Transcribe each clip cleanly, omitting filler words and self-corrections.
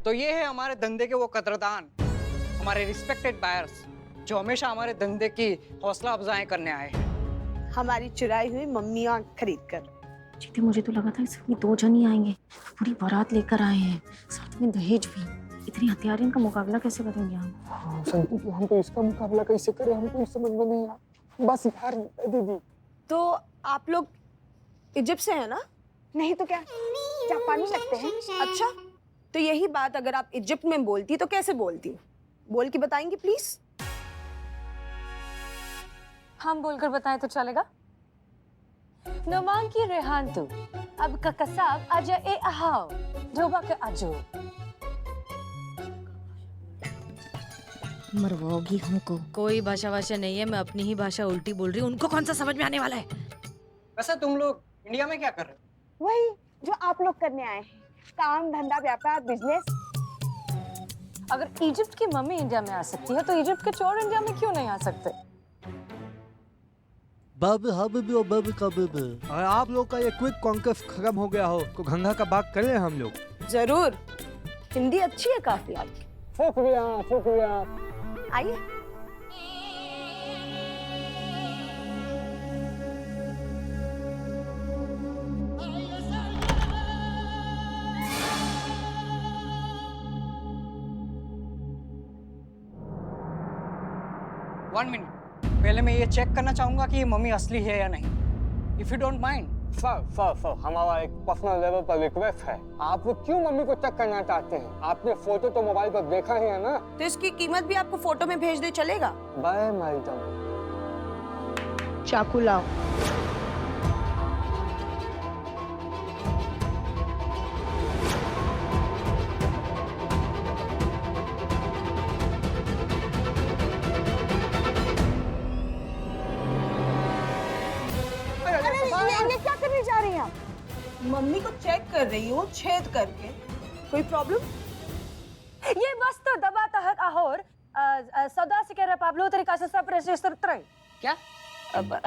तो ये है हमारे धंधे के वो कदरदान, हमारे रिस्पेक्टेड बायर्स जो हमेशा हमारे धंधे की हौसला अफजाएं करने आए हैं। हमारी चुराई हुई मम्मियाँ खरीद कर। जीते मुझे तो लगा था इसमें 2 जन ही आएंगे, पूरी बारात लेकर आए हैं, साथ में दहेज भी। इतनी हथियारिन का मुकाबला कैसे करेंगे हम? हाँ, संतु जी, हम तो इसका मुकाबला कैसे करें, हमको समझ में नहीं आ। बस यार दीदी। तो आप लोग इजिप्ट से हैं ना? नहीं तो क्या, जापानी लगते हैं। अच्छा, तो यही बात अगर आप इजिप्ट में बोलती तो कैसे बोलती? बोल के बताएंगी प्लीज? हम बोलकर बताएं तो चलेगा? नमान की रेहान तू अब का कसाब आजा ए अहाव ढोबा के आजो। मरवाओगी हमको। कोई भाषा नहीं है, मैं अपनी ही भाषा उल्टी बोल रही हूँ, उनको कौन सा समझ में आने वाला है? वैसे तुम लोग इंडिया में क्या कर रहे हो? वही जो आप लोग करने आए हैं, काम धंधा व्यापार बिजनेस। अगर इजिप्ट की मम्मी इंडिया में आ सकती है तो इजिप्ट के चोर इंडिया में क्यों नहीं आ सकते? बाबू हाबू और बाबू का बाबू। और आप लोग का ये क्विक कॉन्कस खत्म हो गया हो तो गंगा का बाग करें हम लोग। जरूर, हिंदी अच्छी है काफी आपकी। शुक्रिया शुक्रिया। आइए। वन मिनट, पहले मैं ये चेक करना चाहूंगा कि ये मम्मी असली है या नहीं। If you don't mind. Sir, हमारा एक पर्सनल लेवल पर रिक्वेस्ट है। आप लोग क्यों मम्मी को चेक करना चाहते हैं? आपने फोटो तो मोबाइल पर देखा ही है ना? तो इसकी कीमत भी आपको फोटो में भेज दे चलेगा? Bye madam. चाकू लाओ। ये क्या करने जा रही हैं आप? मम्मी को चेक कर रही हूँ छेद करके। कोई प्रॉब्लम? ये बस तो दबाता है आहोर सौदा से कह रहा पाब्लो तरीका से सब रजिस्टर तरह क्या? अब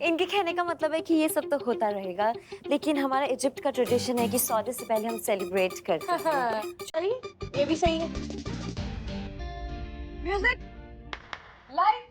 इनके कहने का मतलब है कि ये सब तो होता रहेगा, लेकिन हमारा इजिप्ट का ट्रेडिशन है कि सौदे से पहले हम सेलिब्रेट करते हैं। चलिए, ये भी सही है। Music, light.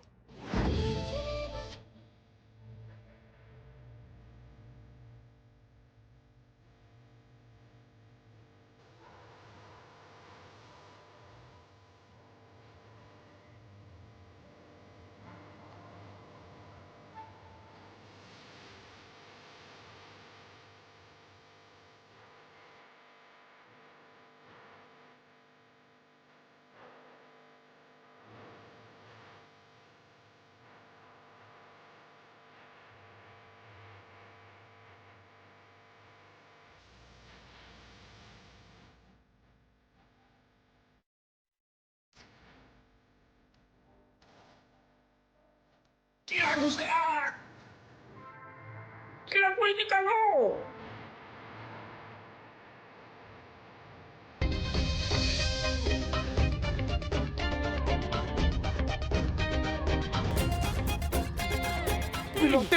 कोई निकालो।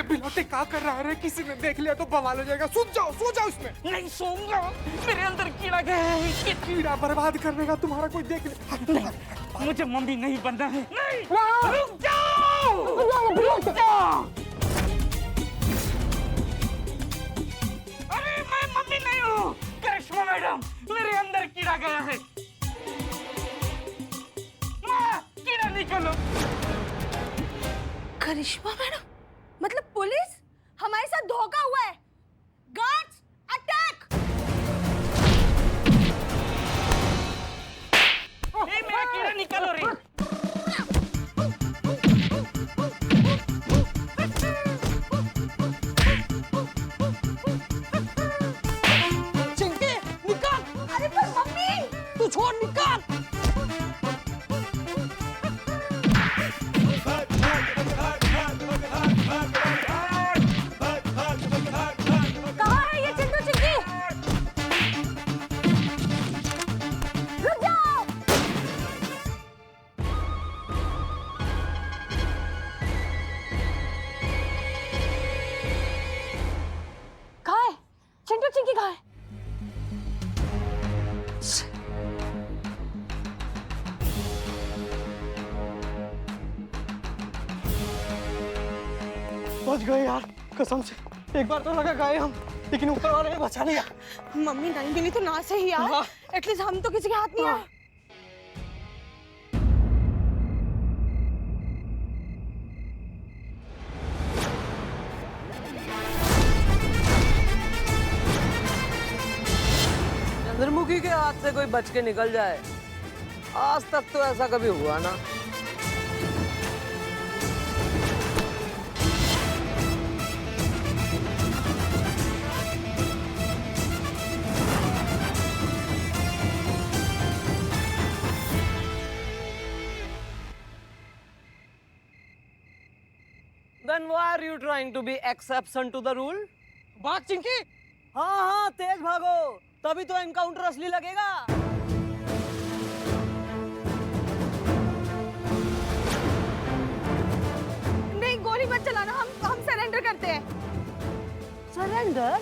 बिलोटे क्या कर रहा है? किसी ने देख लिया तो बवाल हो जाएगा। सो जाओ इसमें। नहीं सोऊंगा, मेरे अंदर कीड़ा गया है। ये कीड़ा बर्बाद करने का तुम्हारा कोई देख ले। मुझे मम्मी नहीं बनना है। नहीं, रुक जाओ। अरे मैं मम्मी नहीं हूँ, करिश्मा मैडम, मेरे अंदर कीड़ा गया है। माँ, कीड़ा निकालो। करिश्मा मैडम, मतलब पुलिस? हमारे साथ धोखा हुआ है। Guards, attack! मेरा कीड़ा निकालो रे। चिंकी, निकाल। अरे पर मम्मी! तू छोड़, निकाल। कहाँ है ये चिंटू चिंकी? रुक जाओ! कहाँ है? चिंटू चिंकी कहाँ है? बच गए यार, कसम से। एक बार तो लगा गए हम, लेकिन ऊपर वाले ने बचा लिया। मम्मी नहीं मिली तो ना सही यार, एटलीस्ट हम तो किसी के हाथ नहीं आए। चंद्रमुखी के हाथ से कोई बच के निकल जाए, आज तक तो ऐसा कभी हुआ ना। Then why are you trying to be exception to the rule? भाग चिंकी। हाँ हाँ तेज भागो, तभी तो एनकाउंटर असली लगेगा। नहीं गोली मत चलाना, हम सरेंडर करते हैं। सरेंडर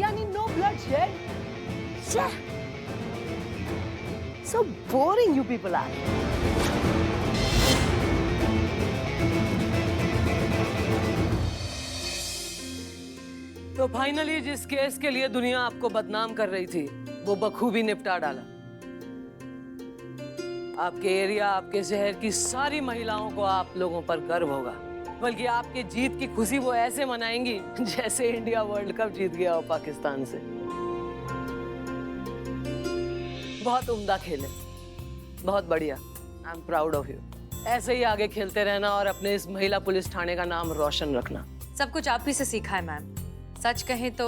यानी no bloodshed. So boring you people are. तो फाइनली जिस केस के लिए दुनिया आपको बदनाम कर रही थी, वो बखूबी निपटा डाला। आपके एरिया, आपके शहर की सारी महिलाओं को आप लोगों पर गर्व होगा, बल्कि आपकी जीत की खुशी वो ऐसे मनाएंगी जैसे इंडिया वर्ल्ड कप जीत गया हो पाकिस्तान से। बहुत उम्दा खेले, बहुत बढ़िया। I am proud of you. ऐसे ही आगे खेलते रहना और अपने इस महिला पुलिस थाने का नाम रोशन रखना। सब कुछ आप ही से सीखा है मैम। सच कहें तो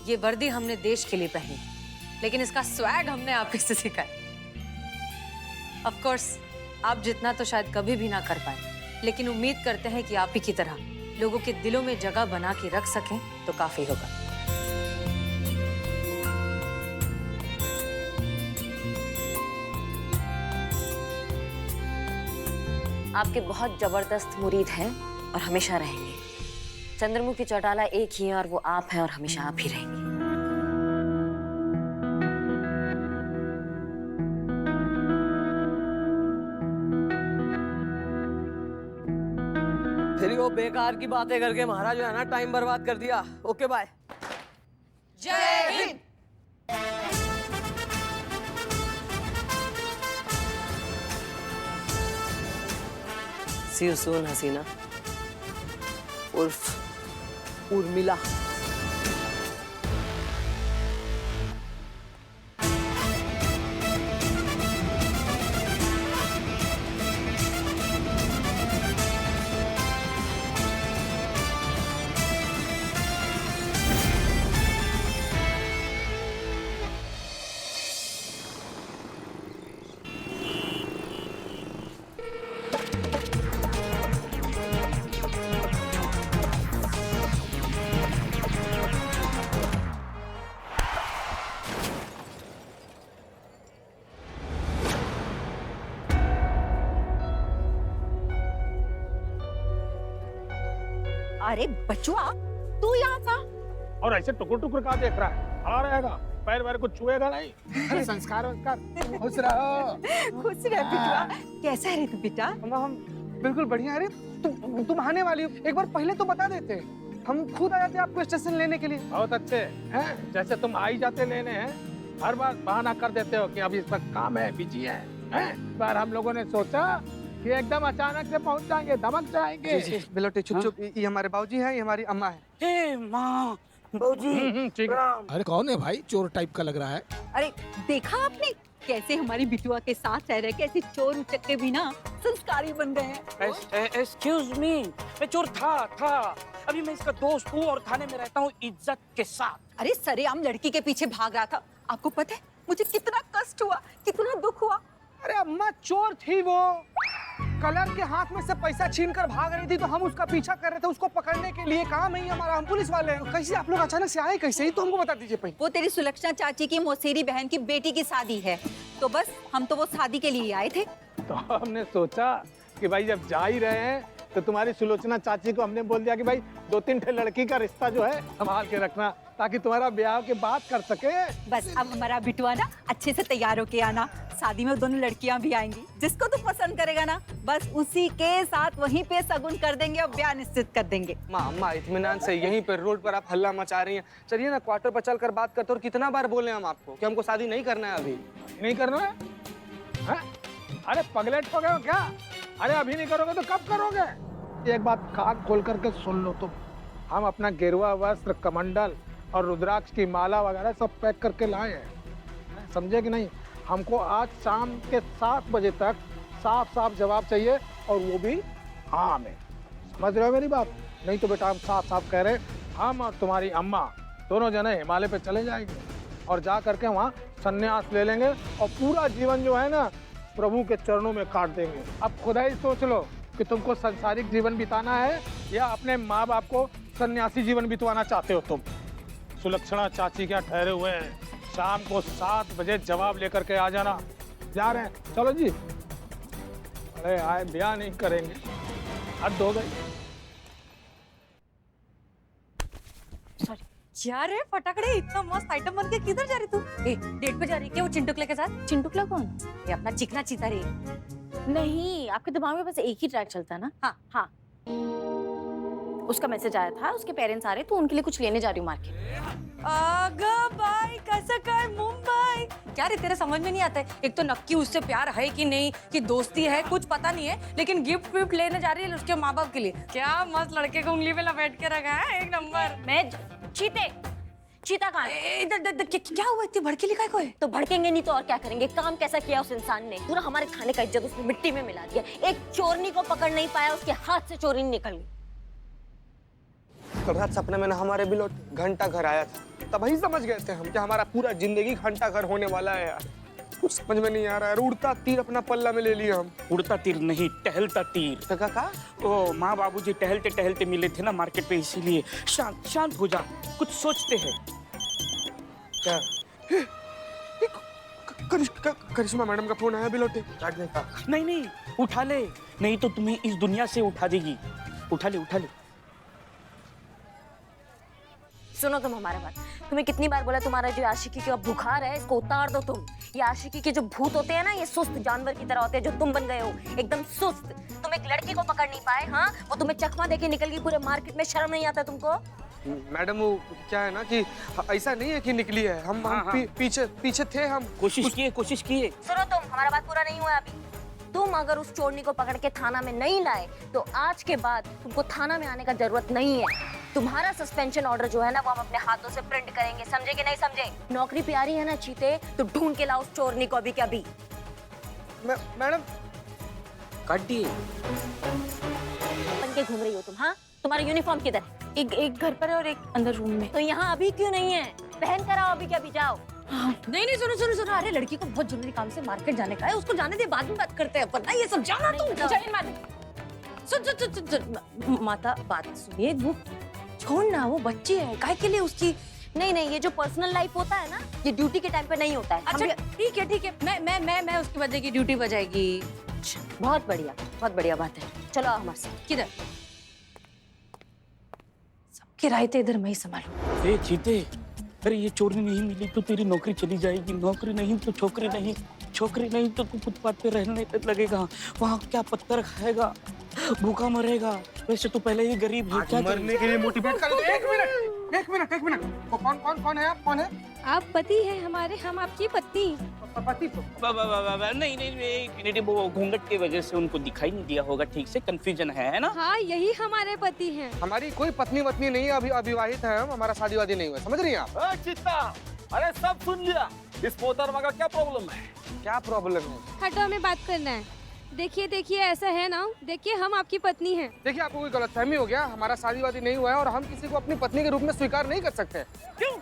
ये वर्दी हमने देश के लिए पहनी, लेकिन इसका स्वैग हमने आप ही से सीखा है। ऑफ कोर्स आप जितना तो शायद कभी भी ना कर पाए, लेकिन उम्मीद करते हैं कि आप ही की तरह लोगों के दिलों में जगह बना के रख सकें तो काफी होगा। आपके बहुत जबरदस्त मुरीद हैं और हमेशा रहेंगे। चंद्रमुखी चौटाला एक ही है और वो आप हैं और हमेशा आप ही रहेंगे। फिर वो बेकार की बातें करके महाराज जो है ना टाइम बर्बाद कर दिया। Okay bye. जय हिंद। See you soon, हसीना उर्फ उर्मिला। अरे बचुआ तू यहाँ था? और ऐसे टुकुर टुकुर का देख रहा है? खड़ा रहेगा, पैर वैर कुछ छुएगा नहीं। अरे संस्कार वंस्कार। खुश रहो। खुश रह बिटुआ। कैसा है रे तू बेटा? हम बिल्कुल बढ़िया। अरे तुम आने वाली हो, एक बार पहले तो बता देते, हम खुद आ जाते आपको स्टेशन लेने के लिए। बहुत अच्छे हैं, जैसे तुम आ ही जाते लेने हैं, हर बार बहाना कर देते हो कि अभी इस पर काम है, बिजी है। इस बार हम लोगों ने सोचा कि एकदम अचानक से पहुंच जाएंगे, धमक जाएंगे। बिलोटे चुप चुप। ये हमारे बाबूजी हैं, ये हमारी अम्मा है। हे माँ, बाबूजी। ठीक है। अरे कौन है भाई? चोर टाइप का लग रहा है। अरे देखा आपने कैसे हमारी बिटुआ के साथ रह रहे, कैसे चोर उचक्के भी ना संस्कारी बन गए हैं। एक्सक्यूज मी, मैं चोर था। अभी मैं इसका दोस्त हूँ और थाने में रहता हूँ इज्जत के साथ। अरे सरेआम लड़की के पीछे भाग रहा था। आपको पता है मुझे कितना कष्ट हुआ, कितना दुख हुआ। अरे अम्मा चोर थी वो, कलर के हाथ में से पैसा छीन कर भाग रही थी, तो हम उसका पीछा कर रहे थे, उसको पकड़ने के लिए। काम है हमारा, हम पुलिस वाले हैं। कैसे आप लोग अचानक से आए, कैसे? ही तो हमको बता दीजिए पहले। वो तेरी सुलक्षणा चाची की मौसेरी बहन की बेटी की शादी है, तो बस हम तो वो शादी के लिए आए थे। तो हमने सोचा कि भाई जब जा ही रहे हैं तो तुम्हारी सुलोचना चाची को हमने बोल दिया कि भाई 2-3 ठे लड़की का रिश्ता जो है संभाल के रखना, ताकि तुम्हारा ब्याह के बात कर सके। बस अब हमारा बिटुआ ना अच्छे से तैयार होके आना, शादी में दोनों लड़कियां भी आएंगी, जिसको तू पसंद करेगा ना बस उसी के साथ वहीं पे शगुन कर देंगे और ब्याह निश्चित कर देंगे। अम्मा इत्मीनान से, यहीं पे रोड पर आप हल्ला मचा रही हैं। चलिए ना क्वार्टर पर चल कर बात करते। और कितना बार बोले हम आपको कि हमको शादी नहीं करना है अभी। नहीं करना है? हैं? अरे पगलेट हो गए हो क्या? अरे अभी नहीं करोगे तो कब करोगे? एक बात कान खोल करके सुन लो तुम, हम अपना गेरुआ वस्त्र, कमंडल और रुद्राक्ष की माला वगैरह सब पैक करके लाए हैं, समझे कि नहीं? हमको आज शाम के 7 बजे तक साफ साफ जवाब चाहिए, और वो भी हाँ में। समझ रहे हो मेरी बात? नहीं तो बेटा हम साफ साफ कह रहे, हम और तुम्हारी अम्मा दोनों जने हिमालय पे चले जाएंगे और जा करके वहाँ संन्यास ले लेंगे और पूरा जीवन जो है ना प्रभु के चरणों में काट देंगे। अब खुदा ही सोच लो कि तुमको संसारिक जीवन बिताना है या अपने माँ बाप को सन्यासी जीवन बितवाना चाहते हो तुम। सुलक्षणा चाची क्या ठहरे हुए हैं, शाम को 7 बजे जवाब लेकर के आ जाना। जा रहे हैं, चलो जी। अरे आए ब्याह नहीं करेंगे, हद हो गई। यार रे फटाकड़े, इतना मस्त आइटम बन के किधर जा रही तू? ए, डेट पे जा रही है क्या वो चिंटुकले के साथ? चिंटुकला कौन? ये अपना चिकना चीता रे। नहीं, आपके दिमाग में बस एक ही ट्रैक चलता है ना? हाँ हाँ। उसका मैसेज आया था, उसके पेरेंट्स आ रहे तो उनके लिए कुछ लेने जा रही हूँ मार्केट। आगा बाई कैसा कर मुंबई। क्या रे तेरे समझ में नहीं आता है? एक तो नक्की उससे प्यार है कि नहीं, कि दोस्ती है, कुछ पता नहीं है, लेकिन गिफ्ट विफ्ट लेने जा रही है उसके माँ बाप के लिए। क्या मस्त लड़के को उंगली पे लपेट के रखा है, एक नंबर। मैं चीता कहाँ है? क्या हुआ, इतनी भड़की लिखा है कोई? तो भड़केंगे नहीं तो और क्या करेंगे? काम कैसा किया उस इंसान ने, पूरा हमारे खाने का इज्जत उसने मिट्टी में मिला दिया। एक चोरनी को पकड़ नहीं पाया, उसके हाथ से चोरी निकल गई। कल रात सपने में ना हमारे बिलो घंटा घर आया था, तब ही समझ गए थे हम कि हमारा पूरा जिंदगी घंटा घर होने वाला है यार। कुछ समझ में नहीं आ रहा है। उड़ता तीर अपना पल्ला में ले लिया हम। उड़ता तीर नहीं, टहलता तीर। तो का? ओ माँ बाबूजी टहलते टहलते मिले थे ना मार्केट पे, इसीलिए। शांत शांत हो जा, कुछ सोचते हैं। क्या? करिश्मा मैडम का फोन आया बिलोटे काटने का। नहीं नहीं, उठा ले, नहीं तो तुम्हें इस दुनिया से उठा देगी। उठा ले उठा ले। सुनो तुम हमारा बात, तुम्हें कितनी बार बोला तुम्हारा जो आशिकी का बुखार है इसको उतार दो तुम। ये आशिकी के जो भूत होते हैं ना, ये सुस्त जानवर की तरह होते हैं, जो तुम बन गए हो एकदम सुस्त। तुम एक लड़की को पकड़ नहीं पाए, हाँ वो तुम्हें चकमा देके निकल गई पूरे मार्केट में, शर्म नहीं आता तुमको? मैडम वो क्या है ना कि ऐसा नहीं है कि निकली है, हम पीछे थे हम। कोशिश किए। सुनो तुम, हमारा बात पूरा नहीं हुआ अभी। तुम अगर उस चोरनी को पकड़ के थाना में नहीं लाए तो आज के बाद तुमको थाना में आने का जरूरत नहीं है। तुम्हारा सस्पेंशन ऑर्डर जो है ना वो हम अपने हाथों से प्रिंट करेंगे, समझे कि नहीं समझे? नौकरी प्यारी है ना चीते, तो ढूंढ के लाओ उस चोरनी को अभी के अभी। मैडम काट दिए। बन के घूम रही हो तुम, हाँ? तुम्हारा यूनिफॉर्म किधर? एक घर पर है और एक अंदर रूम में। तो यहाँ अभी क्यों नहीं है? पहन कर आओ अभी के अभी, जाओ। नहीं सुनो, अरे लड़की को बहुत जरूरी काम से मार्केट जाने का है, उसको जाने दे, बाद में बात करते हैं अपन ना, ये सब जाना तुम। माता बात सुनिए, वो छोड़ ना, वो बच्ची है, काहे के लिए उसकी? नहीं, ये जो पर्सनल लाइफ होता है ना, ये ड्यूटी के टाइम पे नहीं होता है। अच्छा ठीक है, मैं उसके बदले की ड्यूटी बजाएगी। बहुत बढ़िया बात है। चलो आओ हमारे साथ। किधर? सबके रायते इधर मैं ही संभालूं। ए चीते, अरे ये चोरी नहीं मिली तो तेरी नौकरी चली जाएगी, नौकरी नहीं तो छोकरी नहीं तो तू फुटपाथ पे रहने लगेगा। वहाँ क्या पत्थर खाएगा, भूखा मरेगा। वैसे तो पहले ही गरीब है, क्या मरने के लिए मोटिवेट कर। एक मिनट, कौन है आप? कौन है आप? पति हैं हमारे, हम आपकी पत्नी। पति? नहीं, वो घूंघट की वजह से उनको दिखाई नहीं दिया होगा ठीक से, कंफ्यूजन है ना? हाँ, यही हमारे पति हैं। हमारी कोई पत्नी वत्नी नहीं है, अभी अविवाहित है हम, हमारा शादी वादी नहीं हुआ, समझ रही हैं आप? चित्ता, अरे सब सुन लिया, इस मोहतरमा का क्या प्रॉब्लम है? क्या प्रॉब्लम है? हटो, हमें बात करना है। देखिए ऐसा है ना, देखिए हम आपकी पत्नी हैं। देखिए आपको कोई गलतफहमी हो गया, हमारा शादी वादी नहीं हुआ है और हम किसी को अपनी पत्नी के रूप में स्वीकार नहीं कर सकते। क्यों?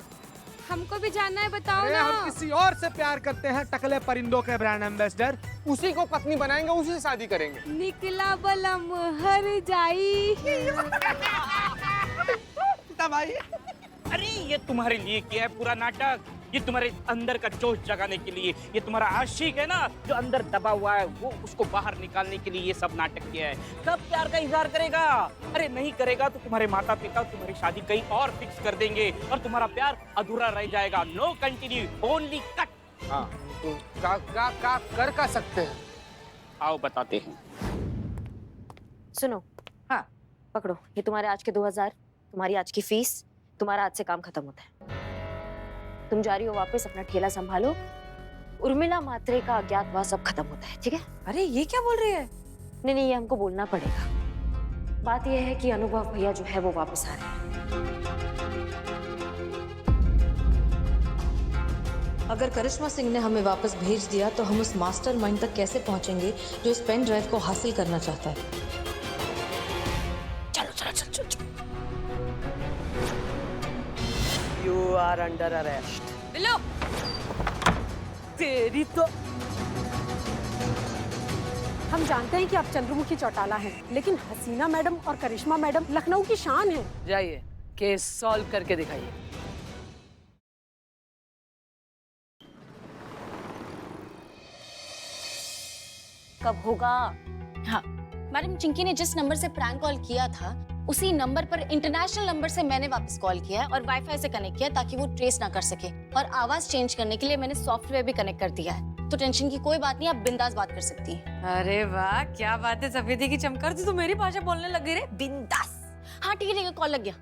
हमको भी जानना है, बताओ ना। हम किसी और से प्यार करते हैं, टकले परिंदों के ब्रांड एम्बेसडर। उसी को पत्नी बनाएंगे, उसी से शादी करेंगे। निकला बलम हर जाई। भाई, अरे ये तुम्हारे लिए क्या है पूरा नाटक? ये तुम्हारे अंदर का जोश जगाने के लिए, ये तुम्हारा आशिक है ना जो अंदर दबा हुआ है, वो उसको बाहर निकालने के लिए ये सब नाटक किया है। कब प्यार का इजहार करेगा? अरे नहीं करेगा तो तुम्हारे माता पिता तुम्हारी शादी कहीं और फिक्स कर देंगे और तुम्हारा प्यार अधूरा रह जाएगा। No continue, only cut. हाँ, तो का कर का सकते हैं? आओ बताते हैं। सुनो, हाँ पकड़ो, ये तुम्हारे आज के 2000, तुम्हारी आज की फीस, तुम्हारा आज से काम खत्म होता है। तुम जा रही हो वापस, अपना ठेला संभालो। उर्मिला मात्रे का अज्ञातवास अब खत्म होता है, ठीक है? अरे ये क्या बोल रही है? नहीं, ये हमको बोलना पड़ेगा। बात यह है कि अनुभव भैया जो है वो वापस आ रहे हैं। अगर करिश्मा सिंह ने हमें वापस भेज दिया तो हम उस मास्टरमाइंड तक कैसे पहुंचेंगे जो इस पेन ड्राइव को हासिल करना चाहता है? चलो। You are under arrest. Billu! तेरी तो हम जानते हैं कि आप चंद्रमुखी चौटाला हैं, लेकिन हसीना मैडम और करिश्मा मैडम लखनऊ की शान है। जाइए, केस सॉल्व करके दिखाइए। कब होगा? हाँ मैडम, चिंकी ने जिस नंबर से प्रैंक कॉल किया था उसी नंबर पर इंटरनेशनल नंबर से मैंने वापस कॉल किया है और वाईफाई से कनेक्ट किया ताकि वो ट्रेस ना कर सके। और आवाज चेंज करने के लिए मैंने सॉफ्टवेयर भी कनेक्ट कर दिया है, तो टेंशन की कोई बात नहीं, आप बिंदास बात कर सकती हैं। अरे वाह, क्या बात है सफेदी की चमकर, तू तो मेरी भाषा बोलने लग गई रे। बिंदास। हाँ ठीक है, कॉल लग गया।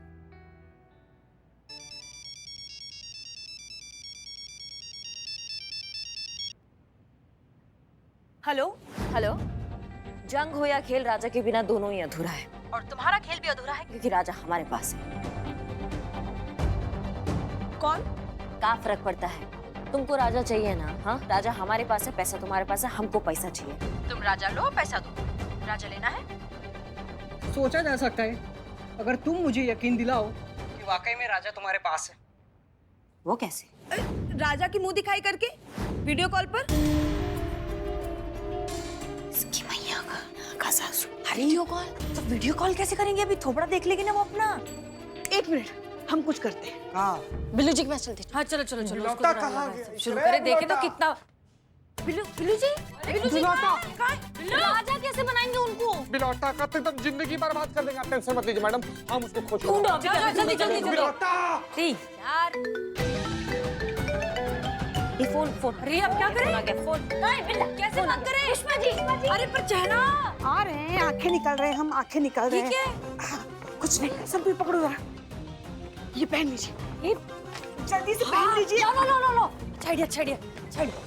हेलो। जंग हो या खेल, राजा के बिना दोनों ही अधूरा है। और तुम्हारा खेल भी अधूरा है क्योंकि राजा हमारे पास है। कौन? क्या फर्क पड़ता है? तुमको राजा चाहिए ना? हाँ, राजा हमारे पास है, पैसा तुम्हारे पास है, हमको पैसा चाहिए। तुम राजा लो, पैसा दो। राजा लेना है? सोचा जा सकता है अगर तुम मुझे यकीन दिलाओ कि वाकई में राजा तुम्हारे पास है। वो कैसे? राजा की मुंह दिखाई करके वीडियो कॉल पर? इसकी मैया का सासू। Video call? तो वीडियो कॉल कैसे करेंगे? अभी थोबड़ा देख लेगी ना वो अपना। एक मिनट, हम कुछ करते हैं। हाँ। बिल्लू जी के पास चलते। हाँ चलो। बिलौटा कहाँ गया? शुरू करें, देखे तो कितना। बिल्लू जी राजा कैसे बनाएंगे उनको? बिलौटा का तो एकदम जिंदगी बर्बाद कर देंगे। आप टेंशन मत लीजिए मैडम, हम उसको खोज ढूंढो, जल्दी। बिलौटा! यार ये फोन। अरे अब क्या करें? फोन कैसे बंद करें? पुष्पा जी। अरे पर चेहरा आ रहे हैं, आंखें निकल रहे हैं, हम आंखें निकल रहे हैं। ठीक है, कुछ नहीं, सब भी पकड़ो जरा। ये पहन लीजिए, ये जल्दी से पहन लीजिए। लो। छाड़िए।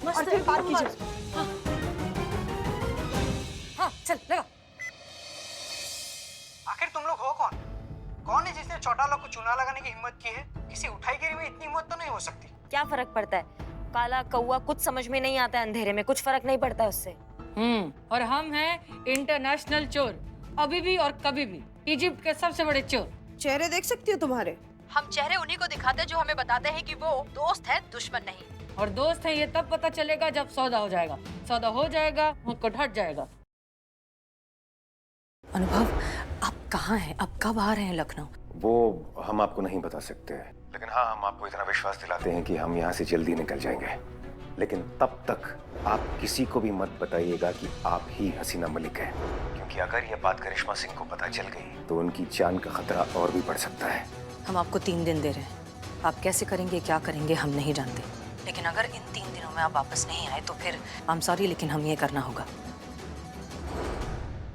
और फिर पार कीजिए। हाँ चल लगा। आखिर तुम लोग हो कौन? कौन है जिसने चौटाला को चुना लगाने की हिम्मत की है? किसी उठाईगिरी में इतनी हिम्मत तो नहीं हो सकती। क्या फर्क पड़ता है? काला कौवा कुछ समझ में नहीं आता है अंधेरे में, कुछ फर्क नहीं पड़ता है उससे। और हम हैं इंटरनेशनल चोर, अभी भी और कभी भी इजिप्ट के सबसे बड़े चोर। चेहरे देख सकती हो तुम्हारे? हम चेहरे उन्हीं को दिखाते हैं जो हमें बताते हैं कि वो दोस्त है, दुश्मन नहीं। और दोस्त है ये तब पता चलेगा जब सौदा हो जाएगा। सौदा हो जाएगा, मुझको हट जाएगा। अनुभव, आप कहाँ हैं? अब कब आ रहे हैं लखनऊ? वो हम आपको नहीं बता सकते, लेकिन हाँ हम आपको इतना विश्वास दिलाते हैं कि हम यहाँ से जल्दी निकल जाएंगे। लेकिन तब तक आप किसी को भी मत बताइएगा कि आप ही हसीना मलिक हैं, क्योंकि अगर ये बात करिश्मा सिंह को पता चल गई तो उनकी जान का खतरा और भी बढ़ सकता है। हम आपको 3 दिन दे रहे हैं, आप कैसे करेंगे क्या करेंगे हम नहीं जानते, लेकिन अगर इन 3 दिनों में आप वापस नहीं आए तो फिर आई एम सॉरी, लेकिन हम ये करना होगा।